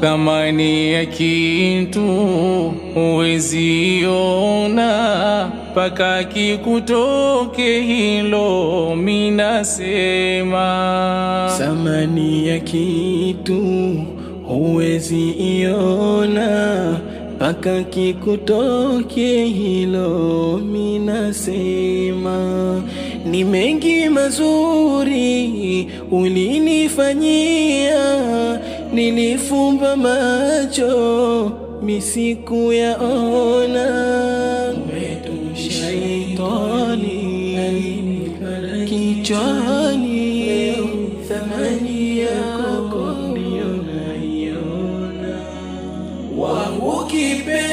thamani ya kitu huwezi ona mpaka kikutoke hilo, minasema. Thamani ya kitu huwezi iona mpaka kikutoke hilo, minasema. Ni mengi mazuri ulinifanyia, nilifumba macho misiku yaona. Shaitani kichwani, thamani yako ndio naiona. Wangu kipenzi